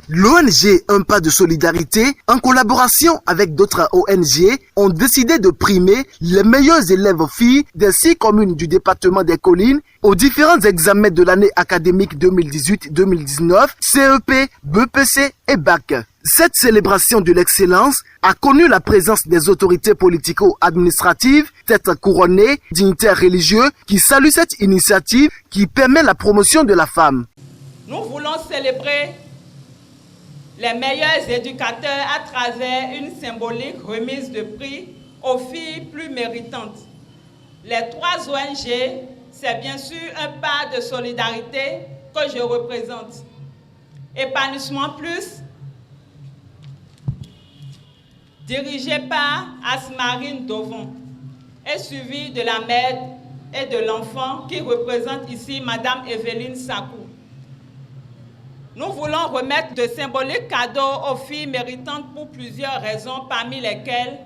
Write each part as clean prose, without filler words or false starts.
L'ONG Un pas de solidarité, en collaboration avec d'autres ONG, ont décidé de primer les meilleures élèves filles des 6 communes du département des Collines aux différents examens de l'année académique 2018-2019, CEP, BPC et BAC. Cette célébration de l'excellence a connu la présence des autorités politico-administratives, têtes couronnées, dignitaires religieux qui saluent cette initiative qui permet la promotion de la femme. Nous voulons célébrer les meilleurs éducateurs à travers une symbolique remise de prix aux filles plus méritantes. Les 3 ONG, c'est bien sûr Un pas de solidarité que je représente. Épanouissement Plus, dirigé par Asmarine Dovon, et suivi de la mère et de l'enfant qui représente ici Madame Evelyne Sakou. Nous voulons remettre de symboliques cadeaux aux filles méritantes pour plusieurs raisons, parmi lesquelles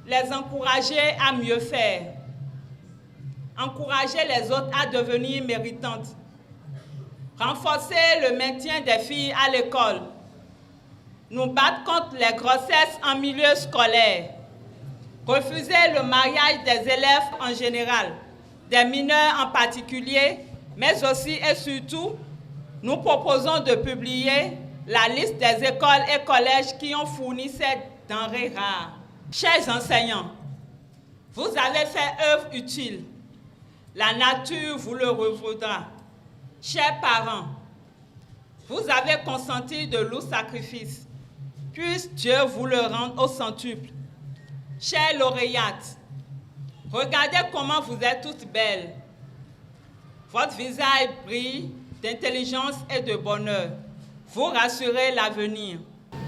les encourager à mieux faire, encourager les autres à devenir méritantes, renforcer le maintien des filles à l'école, nous battre contre les grossesses en milieu scolaire, refuser le mariage des élèves en général, des mineurs en particulier, mais aussi et surtout, nous proposons de publier la liste des écoles et collèges qui ont fourni ces denrées rares. Chers enseignants, vous avez fait œuvre utile. La nature vous le revaudra. Chers parents, vous avez consenti de lourds sacrifices. Puisse Dieu vous le rendre au centuple. Chères lauréates, regardez comment vous êtes toutes belles. Votre visage brille d'intelligence et de bonheur. Vous rassurez l'avenir.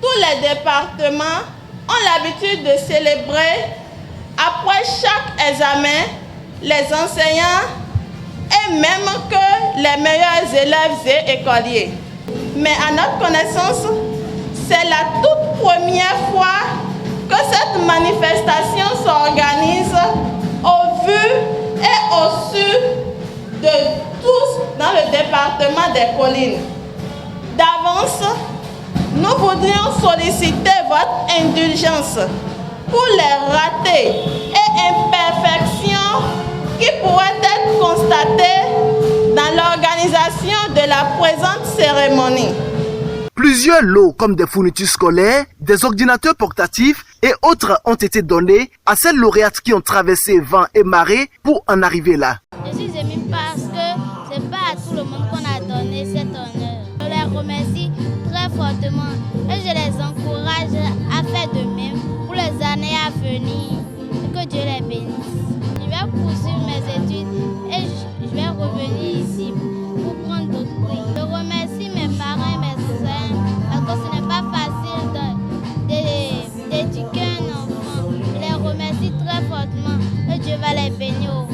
Tous les départements ont l'habitude de célébrer, après chaque examen, les enseignants et même que les meilleurs élèves et écoliers. Mais à notre connaissance, c'est la toute première fois que cette manifestation s'organise au vu et au su de tous dans le département des Collines. D'avance, nous voudrions solliciter votre indulgence pour les ratés et imperfections qui pourraient être constatées dans l'organisation de la présente cérémonie. Plusieurs lots comme des fournitures scolaires, des ordinateurs portatifs et autres ont été donnés à ces lauréates qui ont traversé vent et marée pour en arriver là. Je suis émue parce que ce n'est pas à tout le monde qu'on a donné cet honneur. Je les remercie très fortement et je les encourage à faire de même pour les années à venir. Que Dieu les bénisse. Je vais poursuivre mes études et je vais revenir ici pour prendre d'autres prix. Je remercie mes parents et mes soeurs parce que ce n'est pas facile d'éduquer un enfant. Je les remercie très fortement et Dieu va les bénir.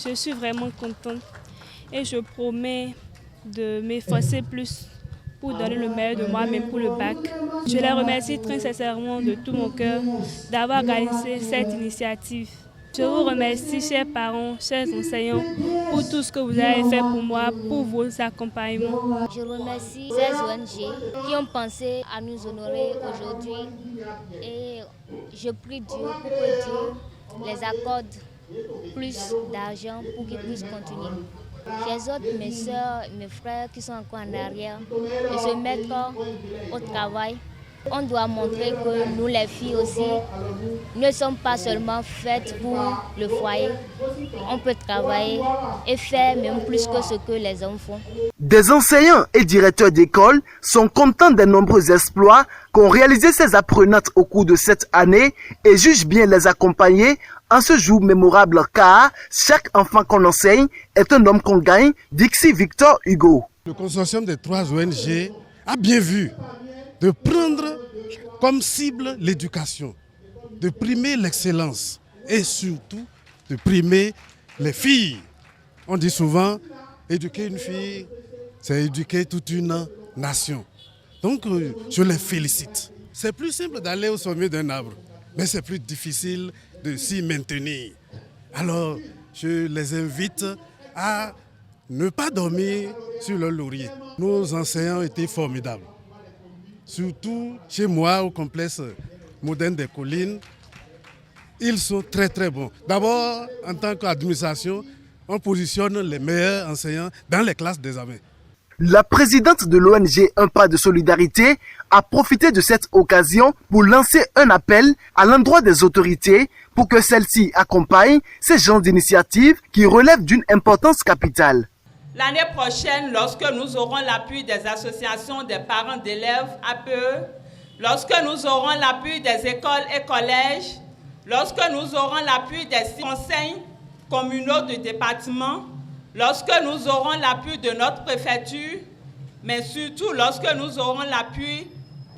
Je suis vraiment contente et je promets de m'efforcer plus pour donner le meilleur de moi-même pour le bac. Je les remercie très sincèrement de tout mon cœur d'avoir organisé cette initiative. Je vous remercie, chers parents, chers enseignants, pour tout ce que vous avez fait pour moi, pour vos accompagnements. Je remercie ces ONG qui ont pensé à nous honorer aujourd'hui et je prie Dieu pour que Dieu les accorde plus d'argent pour qu'ils puissent continuer. Les autres, mes soeurs, mes frères qui sont encore en arrière, de se mettre au travail. On doit montrer que nous, les filles aussi, ne sommes pas seulement faites pour le foyer. On peut travailler et faire même plus que ce que les hommes font. Des enseignants et directeurs d'école sont contents des nombreux exploits qu'ont réalisés ces apprenantes au cours de cette année et jugent bien les accompagner en ce jour mémorable car chaque enfant qu'on enseigne est un homme qu'on gagne, Dixie Victor Hugo. Le consortium des 3 ONG a bien vu de prendre comme cible l'éducation, de primer l'excellence et surtout de primer les filles. On dit souvent, éduquer une fille, c'est éduquer toute une nation. Donc je les félicite. C'est plus simple d'aller au sommet d'un arbre, mais c'est plus difficile de s'y maintenir. Alors je les invite à ne pas dormir sur le laurier. Nos enseignants étaient formidables. Surtout chez moi au complexe moderne des collines, ils sont très très bons. D'abord, en tant qu'administration, on positionne les meilleurs enseignants dans les classes d'examen. La présidente de l'ONG Un Pas de Solidarité a profité de cette occasion pour lancer un appel à l'endroit des autorités pour que celles-ci accompagnent ces genres d'initiatives qui relèvent d'une importance capitale. L'année prochaine, lorsque nous aurons l'appui des associations des parents d'élèves APE, lorsque nous aurons l'appui des écoles et collèges, lorsque nous aurons l'appui des conseils communaux du département, lorsque nous aurons l'appui de notre préfecture, mais surtout lorsque nous aurons l'appui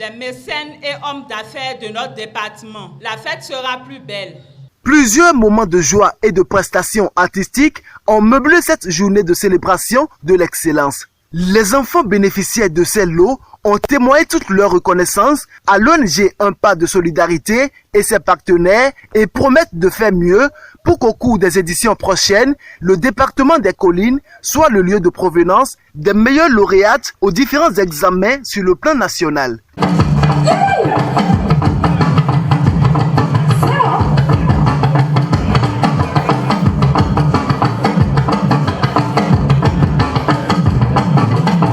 des mécènes et hommes d'affaires de notre département, la fête sera plus belle. Plusieurs moments de joie et de prestations artistiques ont meublé cette journée de célébration de l'excellence. Les enfants bénéficiaires de ces lots ont témoigné toute leur reconnaissance à l'ONG Un Pas de Solidarité et ses partenaires et promettent de faire mieux pour qu'au cours des éditions prochaines, le département des collines soit le lieu de provenance des meilleurs lauréates aux différents examens sur le plan national.